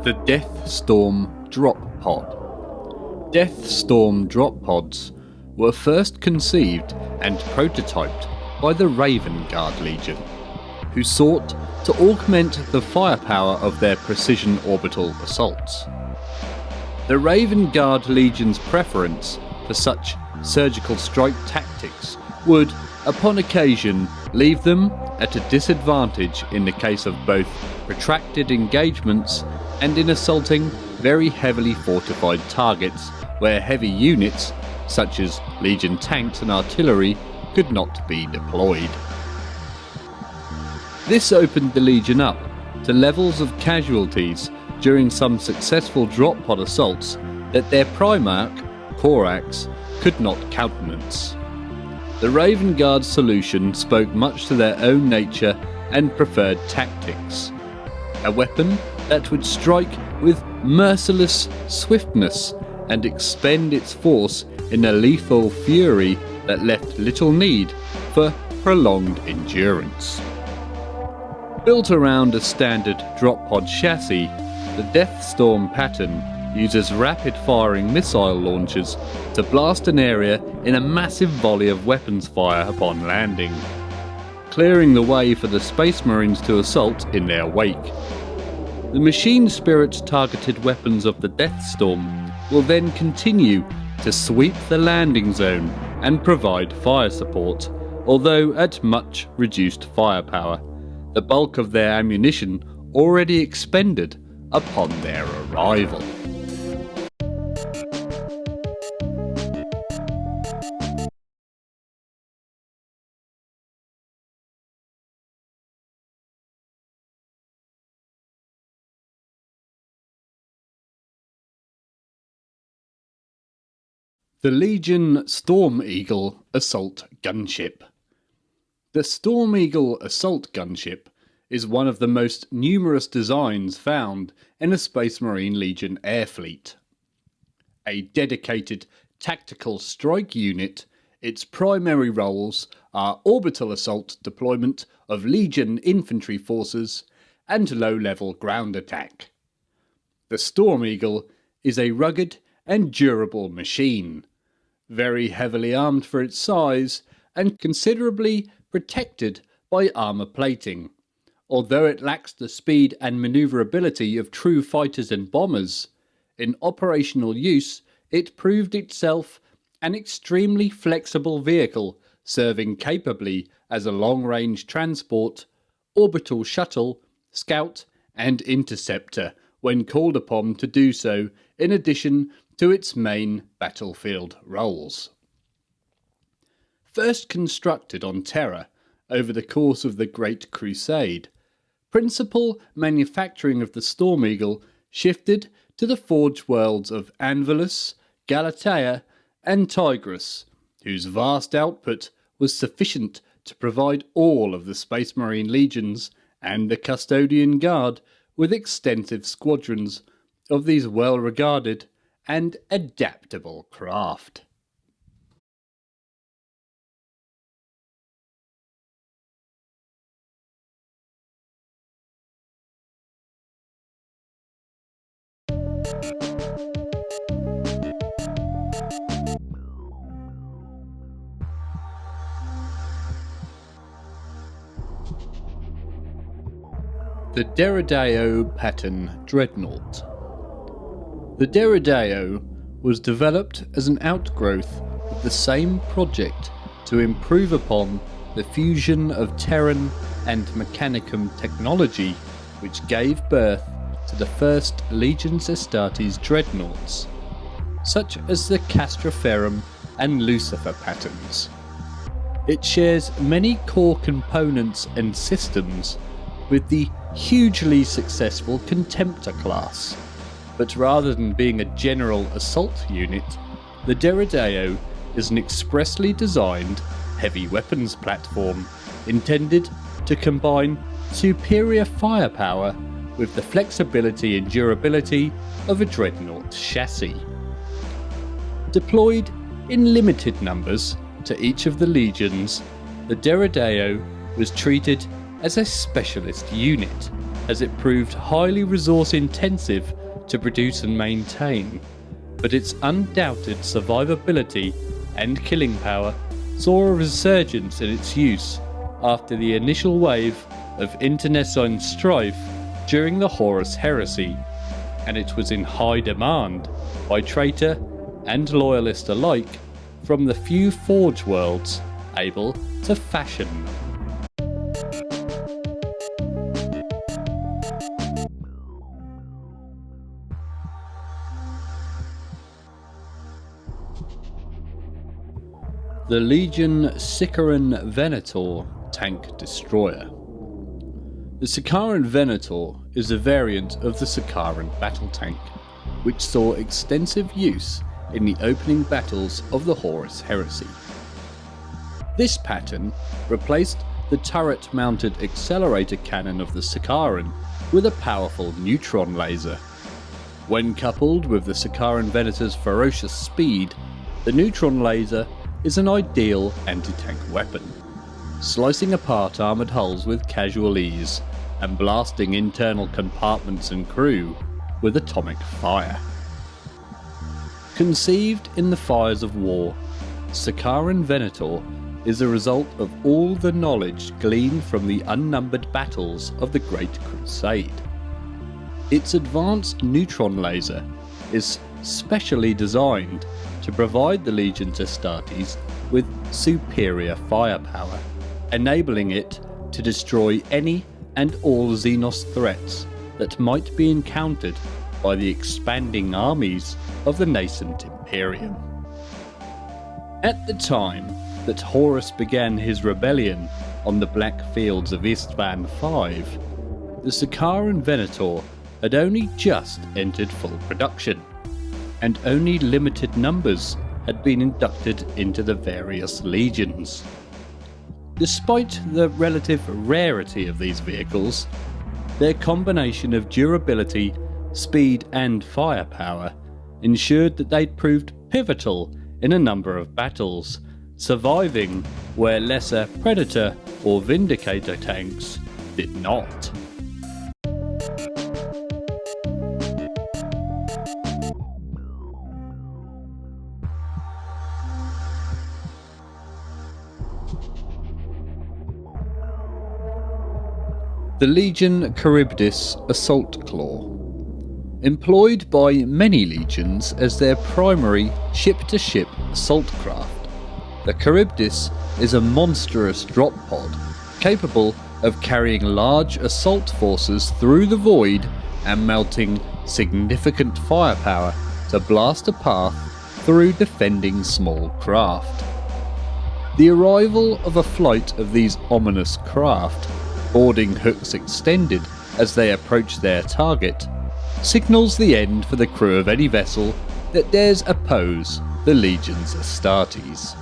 The Death Storm Drop Pod. Death Storm drop pods were first conceived and prototyped by the Raven Guard Legion, who sought to augment the firepower of their precision orbital assaults. The Raven Guard Legion's preference for such surgical strike tactics would, upon occasion, leave them at a disadvantage in the case of both protracted engagements and in assaulting very heavily fortified targets where heavy units, such as Legion tanks and artillery, could not be deployed. This opened the Legion up to levels of casualties during some successful drop pod assaults that their Primarch, Corax, could not countenance. The Raven Guard's solution spoke much to their own nature and preferred tactics. A weapon that would strike with merciless swiftness and expend its force in a lethal fury that left little need for prolonged endurance. Built around a standard drop pod chassis, the Death Storm pattern uses rapid-firing missile launchers to blast an area in a massive volley of weapons fire upon landing, clearing the way for the Space Marines to assault in their wake. The machine spirits targeted weapons of the Death Storm will then continue to sweep the landing zone and provide fire support, although at much reduced firepower, the bulk of their ammunition already expended upon their arrival. The Legion Storm Eagle Assault Gunship. The Storm Eagle Assault Gunship is one of the most numerous designs found in a Space Marine Legion air fleet. A dedicated tactical strike unit, its primary roles are orbital assault deployment of Legion infantry forces and low-level ground attack. The Storm Eagle is a rugged and durable machine, very heavily armed for its size and considerably protected by armour plating. Although it lacks the speed and manoeuvrability of true fighters and bombers, in operational use it proved itself an extremely flexible vehicle serving capably as a long-range transport, orbital shuttle, scout and interceptor when called upon to do so in addition to its main battlefield roles. First constructed on Terra over the course of the Great Crusade, principal manufacturing of the Storm Eagle shifted to the forge worlds of Anvilus, Galatea and Tigris, whose vast output was sufficient to provide all of the Space Marine legions and the Custodian Guard with extensive squadrons of these well-regarded and adaptable craft. The Deredeo Pattern Dreadnought. The Deredeo was developed as an outgrowth of the same project to improve upon the fusion of Terran and Mechanicum technology which gave birth to the first Legions Astartes dreadnoughts, such as the Castroferum and Lucifer patterns. It shares many core components and systems with the hugely successful Contemptor class, but rather than being a general assault unit, the Deredeo is an expressly designed heavy weapons platform intended to combine superior firepower with the flexibility and durability of a dreadnought chassis. Deployed in limited numbers to each of the legions, the Deredeo was treated as a specialist unit as it proved highly resource intensive to produce and maintain, but its undoubted survivability and killing power saw a resurgence in its use after the initial wave of internecine strife during the Horus Heresy, and it was in high demand by traitor and loyalist alike from the few Forge worlds able to fashion them. The Legion Sicaran Venator tank destroyer. The Sicaran Venator is a variant of the Sicaran battle tank, which saw extensive use in the opening battles of the Horus Heresy. This pattern replaced the turret-mounted accelerator cannon of the Sicaran with a powerful neutron laser. When coupled with the Sicaran Venator's ferocious speed, the neutron laser is an ideal anti-tank weapon, slicing apart armoured hulls with casual ease and blasting internal compartments and crew with atomic fire. Conceived in the fires of war, Sicaran Venator is a result of all the knowledge gleaned from the unnumbered battles of the Great Crusade. Its advanced neutron laser is specially designed to provide the Legion's Astartes with superior firepower, enabling it to destroy any and all Xenos threats that might be encountered by the expanding armies of the nascent Imperium. At the time that Horus began his rebellion on the black fields of Istvan V, the Sicaran Venator had only just entered full production, and only limited numbers had been inducted into the various legions. Despite the relative rarity of these vehicles, their combination of durability, speed and firepower ensured that they'd proved pivotal in a number of battles, surviving where lesser Predator or Vindicator tanks did not. The Legion Charybdis Assault Claw. Employed by many legions as their primary ship-to-ship assault craft, the Charybdis is a monstrous drop pod capable of carrying large assault forces through the void and mounting significant firepower to blast a path through defending small craft. The arrival of a flight of these ominous craft, boarding hooks extended as they approach their target, signals the end for the crew of any vessel that dares oppose the Legion's Astartes.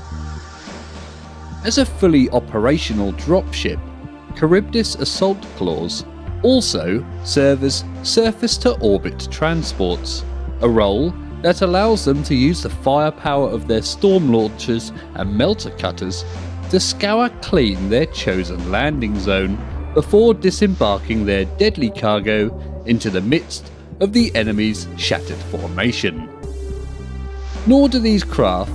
As a fully operational dropship, Charybdis assault claws also serve as surface-to-orbit transports, a role that allows them to use the firepower of their storm launchers and melter cutters to scour clean their chosen landing zone before disembarking their deadly cargo into the midst of the enemy's shattered formation. Nor do these craft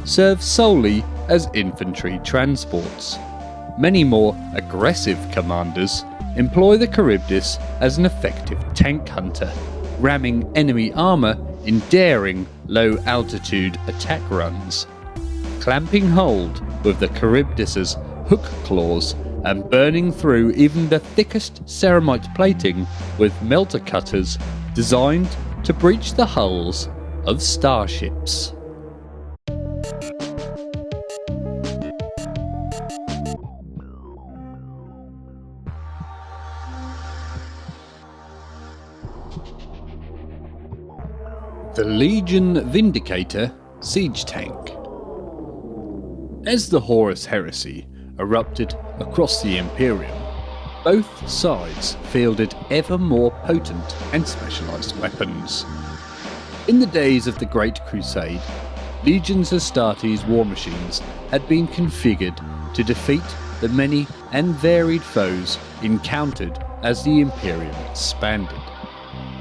serve solely as infantry transports. Many more aggressive commanders employ the Charybdis as an effective tank hunter, ramming enemy armour in daring low-altitude attack runs. Clamping hold with the Charybdis's hook claws and burning through even the thickest ceramite plating with melter cutters designed to breach the hulls of starships. The Legion Vindicator siege tank. As the Horus Heresy erupted across the Imperium, both sides fielded ever more potent and specialised weapons. In the days of the Great Crusade, Legion's Astartes war machines had been configured to defeat the many and varied foes encountered as the Imperial expanded,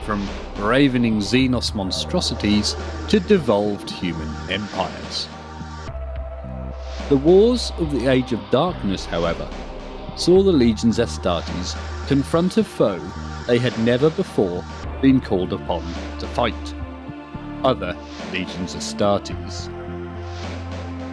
from ravening Xenos monstrosities to devolved human empires. The wars of the Age of Darkness, however, saw the legions Astartes confront a foe they had never before been called upon to fight: other legions Astartes.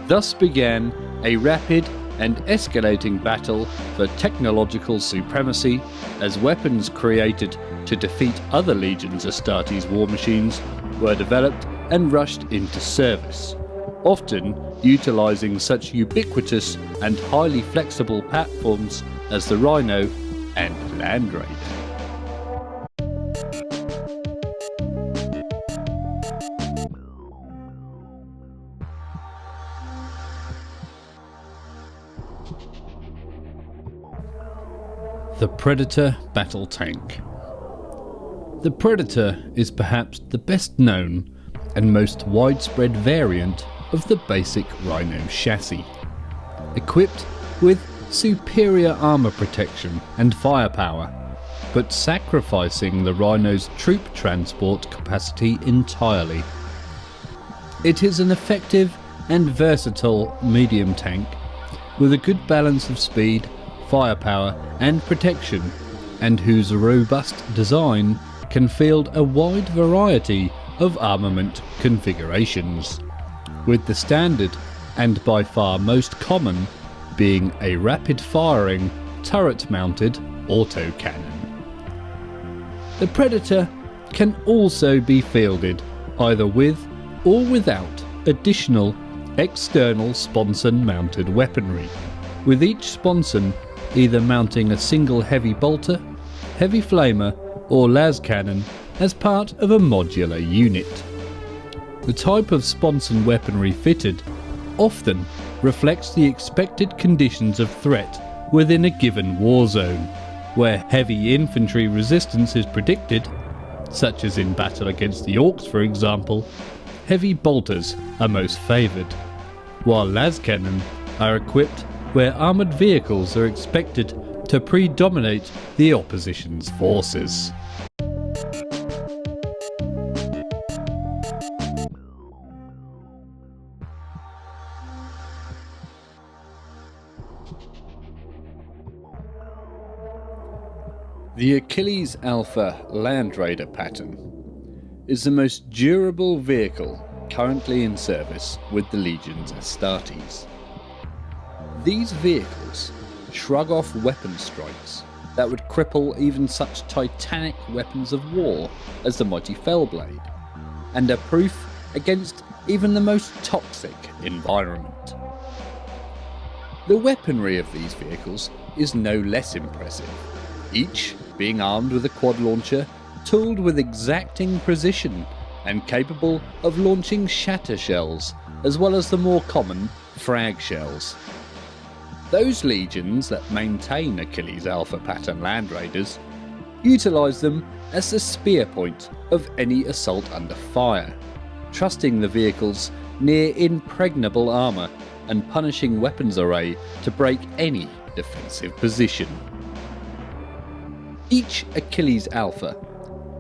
Thus began a rapid and escalating battle for technological supremacy, as weapons created to defeat other legions Astartes war machines were developed and rushed into service, often utilising such ubiquitous and highly flexible platforms as the Rhino and Land Raider. The Predator Battle Tank. The Predator is perhaps the best known and most widespread variant of the basic Rhino chassis, equipped with superior armour protection and firepower, but sacrificing the Rhino's troop transport capacity entirely. It is an effective and versatile medium tank with a good balance of speed, firepower and protection, and whose robust design can field a wide variety of armament configurations, with the standard and by far most common being a rapid-firing, turret-mounted autocannon. The Predator can also be fielded either with or without additional external sponson-mounted weaponry, with each sponson either mounting a single heavy bolter, heavy flamer or las cannon as part of a modular unit. The type of sponson weaponry fitted often reflects the expected conditions of threat within a given war zone, where heavy infantry resistance is predicted, such as in battle against the Orcs for example. Heavy bolters are most favoured, while las cannon are equipped where armoured vehicles are expected to predominate the opposition's forces. The Achilles Alpha Land Raider pattern is the most durable vehicle currently in service with the legions Astartes. These vehicles shrug off weapon strikes that would cripple even such titanic weapons of war as the mighty Fellblade, and are proof against even the most toxic environment. The weaponry of these vehicles is no less impressive, each being armed with a quad launcher tooled with exacting precision and capable of launching shatter shells as well as the more common frag shells. Those legions that maintain Achilles Alpha pattern Land Raiders utilise them as the spear point of any assault under fire, trusting the vehicle's near impregnable armour and punishing weapons array to break any defensive position. Each Achilles Alpha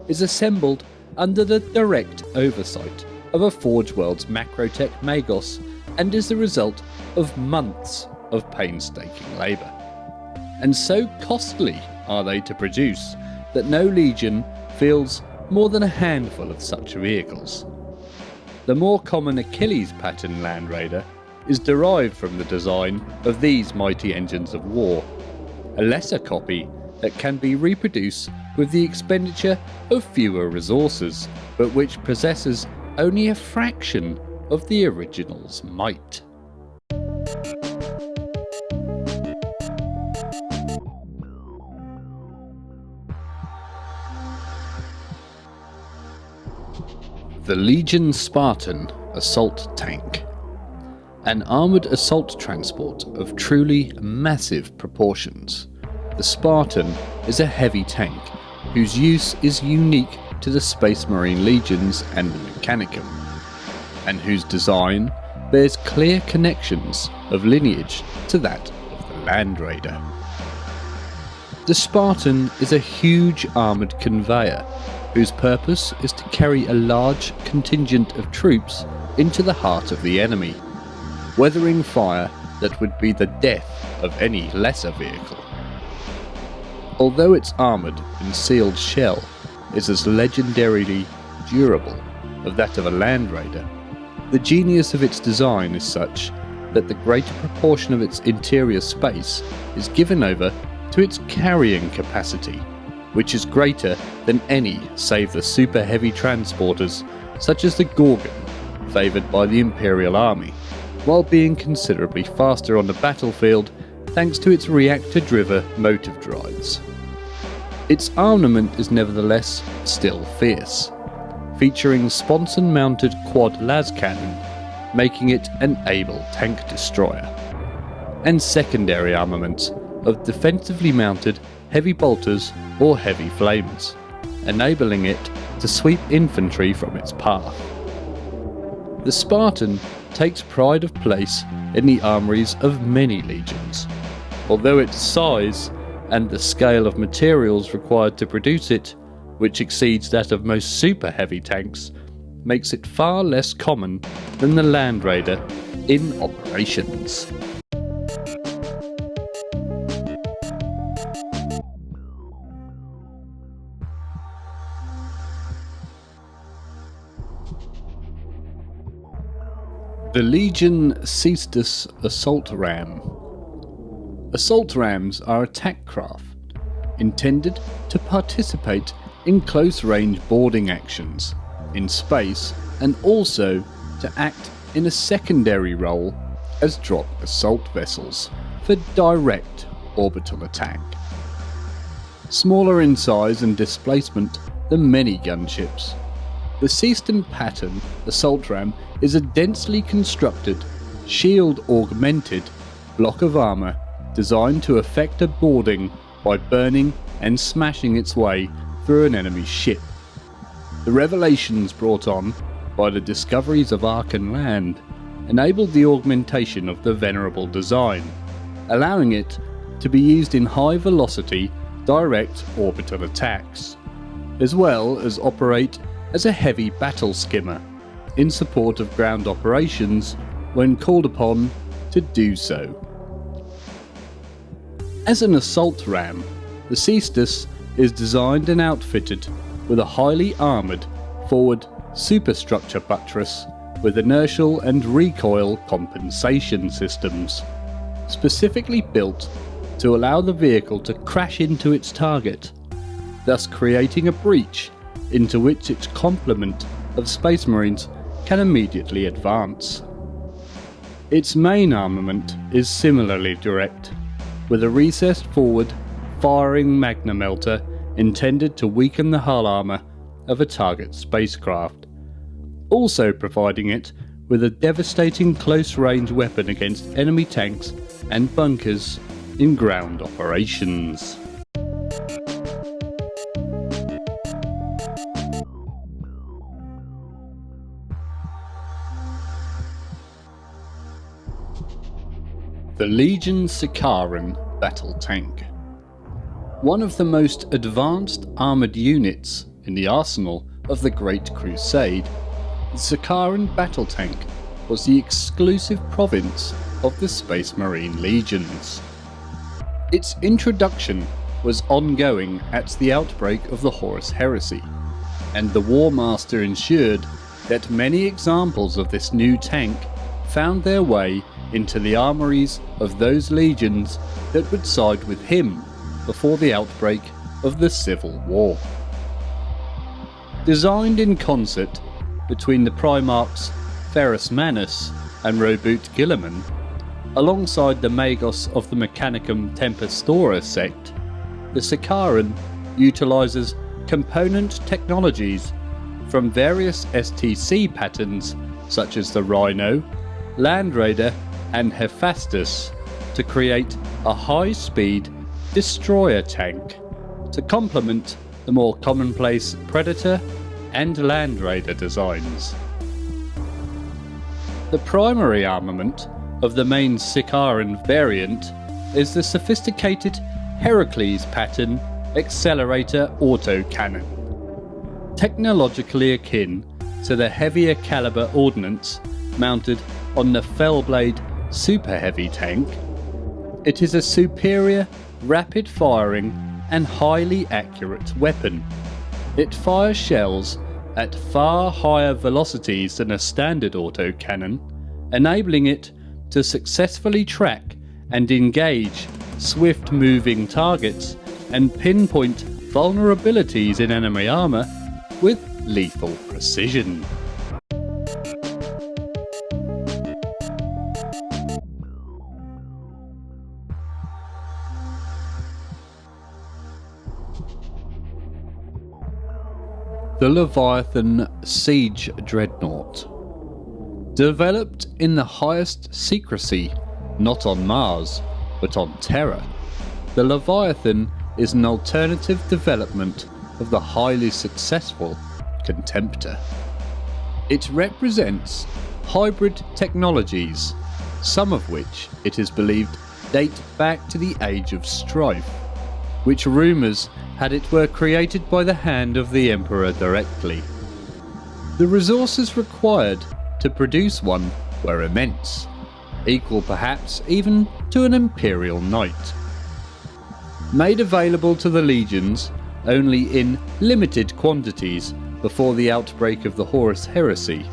is assembled under the direct oversight of a Forge Worlds Macrotech Magos and is the result of months of painstaking labour. And so costly are they to produce that no legion fields more than a handful of such vehicles. The more common Achilles pattern Land Raider is derived from the design of these mighty engines of war, a lesser copy that can be reproduced with the expenditure of fewer resources, but which possesses only a fraction of the original's might. The Legion Spartan Assault Tank. An armoured assault transport of truly massive proportions. The Spartan is a heavy tank whose use is unique to the Space Marine Legions and the Mechanicum, and whose design bears clear connections of lineage to that of the Land Raider. The Spartan is a huge armoured conveyor whose purpose is to carry a large contingent of troops into the heart of the enemy, weathering fire that would be the death of any lesser vehicle. Although its armoured and sealed shell is as legendarily durable as that of a Land Raider, the genius of its design is such that the greater proportion of its interior space is given over to its carrying capacity, which is greater than any save the super heavy transporters such as the Gorgon, favoured by the Imperial army, while being considerably faster on the battlefield thanks to its reactor-driven motive drives. Its armament is nevertheless still fierce, featuring sponson-mounted quad las cannon, making it an able tank destroyer, and secondary armaments of defensively mounted heavy bolters or heavy flamers, enabling it to sweep infantry from its path. The Spartan takes pride of place in the armories of many legions, although its size and the scale of materials required to produce it, which exceeds that of most super heavy tanks, makes it far less common than the Land Raider in operations. The Legion Ceaseless Assault Ram. Assault rams are attack craft intended to participate in close-range boarding actions in space and also to act in a secondary role as drop assault vessels for direct orbital attack. Smaller in size and displacement than many gunships, the Ceaseless pattern assault ram is a densely constructed, shield-augmented block of armour designed to effect a boarding by burning and smashing its way through an enemy ship. The revelations brought on by the discoveries of Arkan Land enabled the augmentation of the venerable design, allowing it to be used in high-velocity, direct orbital attacks, as well as operate as a heavy battle skimmer in support of ground operations when called upon to do so. As an assault ram, the Ceaseless is designed and outfitted with a highly armoured forward superstructure buttress with inertial and recoil compensation systems, specifically built to allow the vehicle to crash into its target, thus creating a breach into which its complement of Space Marines can immediately advance. Its main armament is similarly direct, with a recessed forward firing magna melter intended to weaken the hull armour of a target spacecraft, also providing it with a devastating close-range weapon against enemy tanks and bunkers in ground operations. The Legion Sicaran Battle Tank. One of the most advanced armoured units in the arsenal of the Great Crusade, the Sicaran Battle Tank was the exclusive province of the Space Marine Legions. Its introduction was ongoing at the outbreak of the Horus Heresy, and the War Master ensured that many examples of this new tank found their way into the armories of those legions that would side with him before the outbreak of the Civil War. Designed in concert between the Primarchs Ferrus Manus and Robert Guilliman, alongside the Magos of the Mechanicum Tempestora sect, the Sicaran utilises component technologies from various STC patterns such as the Rhino, Land Raider and Hephaestus to create a high-speed destroyer tank to complement the more commonplace Predator and Land Raider designs. The primary armament of the main Sicaran variant is the sophisticated Heracles pattern accelerator autocannon. Technologically akin to the heavier caliber ordnance mounted on the Fellblade Super Heavy tank, it is a superior, rapid-firing and highly accurate weapon. It fires shells at far higher velocities than a standard autocannon, enabling it to successfully track and engage swift-moving targets and pinpoint vulnerabilities in enemy armor with lethal precision. The Leviathan Siege Dreadnought. Developed in the highest secrecy, not on Mars, but on Terra, the Leviathan is an alternative development of the highly successful Contemptor. It represents hybrid technologies, some of which it is believed date back to the Age of Strife, which rumours had it were created by the hand of the Emperor directly. The resources required to produce one were immense, equal perhaps even to an Imperial knight. Made available to the legions only in limited quantities before the outbreak of the Horus Heresy,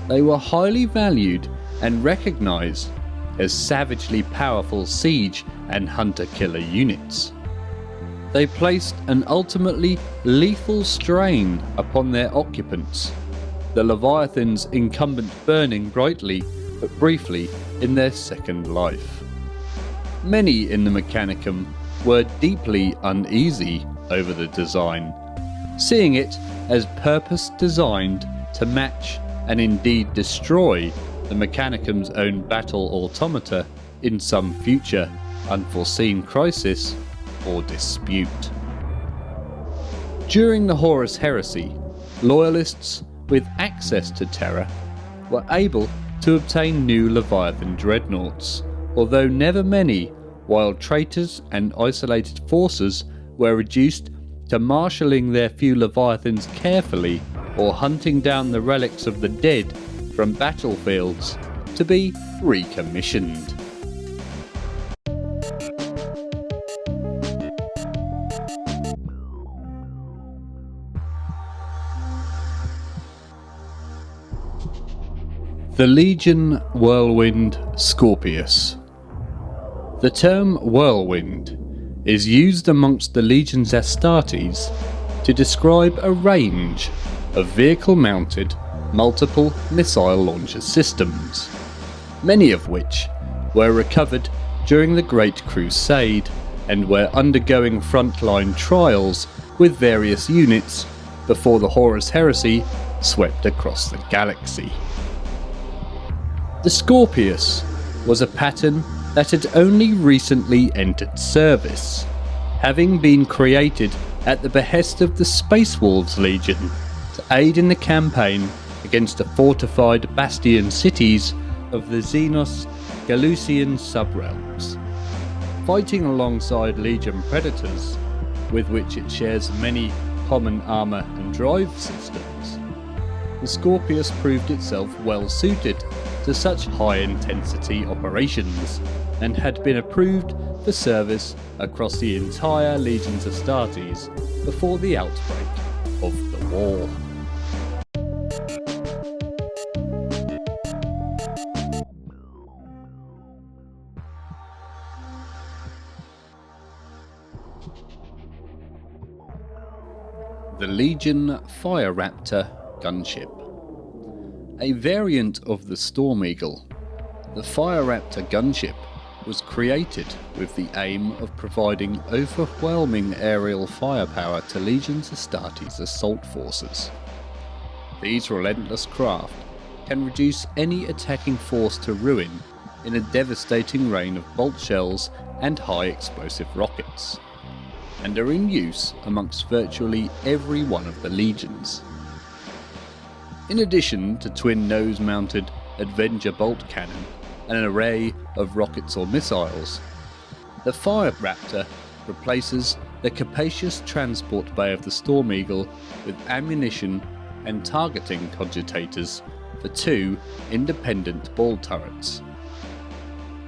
they were highly valued and recognised as savagely powerful siege and hunter-killer units. They placed an ultimately lethal strain upon their occupants, the Leviathans incumbent burning brightly but briefly in their second life. Many in the Mechanicum were deeply uneasy over the design, seeing it as purpose-designed to match and indeed destroy the Mechanicum's own battle automata in some future unforeseen crisis or dispute. During the Horus Heresy, loyalists with access to Terra were able to obtain new Leviathan dreadnoughts, although never many, while traitors and isolated forces were reduced to marshalling their few Leviathans carefully or hunting down the relics of the dead from battlefields to be recommissioned. The Legion Whirlwind Scorpius. The term whirlwind is used amongst the Legion's Astartes to describe a range of vehicle-mounted multiple missile launcher systems, many of which were recovered during the Great Crusade and were undergoing frontline trials with various units before the Horus Heresy swept across the galaxy. The Scorpius was a pattern that had only recently entered service, having been created at the behest of the Space Wolves Legion to aid in the campaign against the fortified bastion cities of the Xenos Galusian subrealms. Fighting alongside Legion Predators, with which it shares many common armour and drive systems, the Scorpius proved itself well suited to such high-intensity operations, and had been approved for service across the entire Legion's Astartes before the outbreak of the war. The Legion Fire Raptor gunship. A variant of the Storm Eagle, the Fire Raptor gunship was created with the aim of providing overwhelming aerial firepower to Legion's Astartes assault forces. These relentless craft can reduce any attacking force to ruin in a devastating rain of bolt shells and high explosive rockets, and are in use amongst virtually every one of the legions. In addition to twin nose-mounted Avenger bolt cannon and an array of rockets or missiles, the Fire Raptor replaces the capacious transport bay of the Storm Eagle with ammunition and targeting cogitators for 2 independent ball turrets.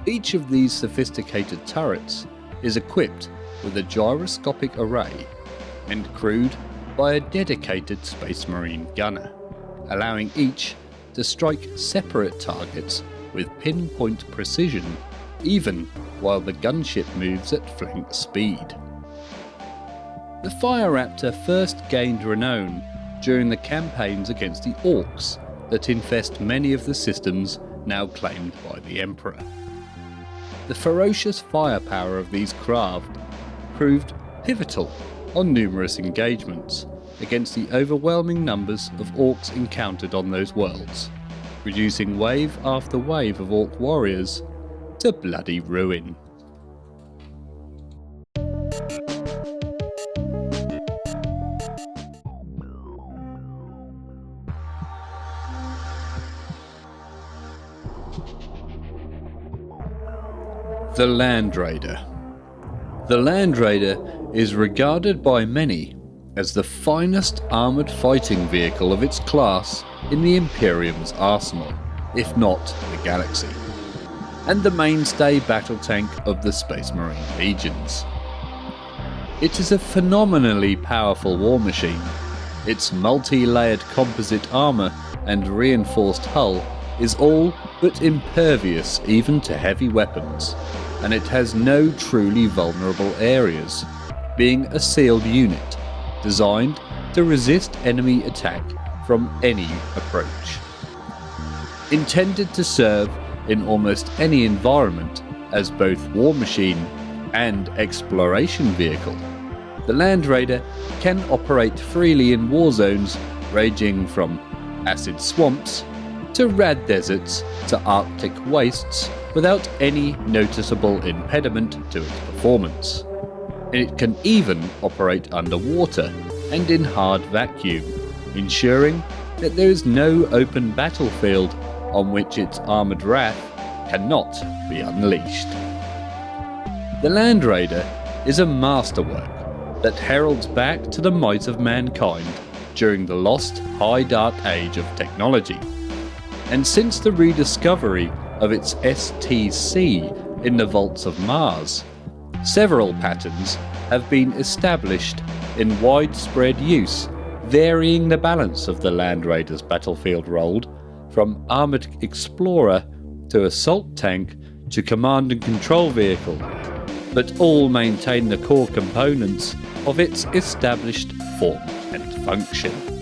Each of these sophisticated turrets is equipped with a gyroscopic array and crewed by a dedicated Space Marine gunner, allowing each to strike separate targets with pinpoint precision, even while the gunship moves at flank speed. The Fire Raptor first gained renown during the campaigns against the Orcs that infest many of the systems now claimed by the Emperor. The ferocious firepower of these craft proved pivotal on numerous engagements against the overwhelming numbers of Orcs encountered on those worlds, reducing wave after wave of Orc warriors to bloody ruin. The Land Raider. The Land Raider is regarded by many as the finest armoured fighting vehicle of its class in the Imperium's arsenal, if not the galaxy, and the mainstay battle tank of the Space Marine legions. It is a phenomenally powerful war machine. Its multi-layered composite armour and reinforced hull is all but impervious even to heavy weapons, and it has no truly vulnerable areas, being a sealed unit designed to resist enemy attack from any approach. Intended to serve in almost any environment as both war machine and exploration vehicle, the Land Raider can operate freely in war zones ranging from acid swamps to rad deserts to Arctic wastes without any noticeable impediment to its performance. It can even operate underwater and in hard vacuum, ensuring that there is no open battlefield on which its armoured wrath cannot be unleashed. The Land Raider is a masterwork that heralds back to the might of mankind during the lost High Dark Age of technology. And since the rediscovery of its STC in the vaults of Mars, several patterns have been established in widespread use, varying the balance of the Land Raider's battlefield role from armoured explorer to assault tank to command and control vehicle, but all maintain the core components of its established form and function.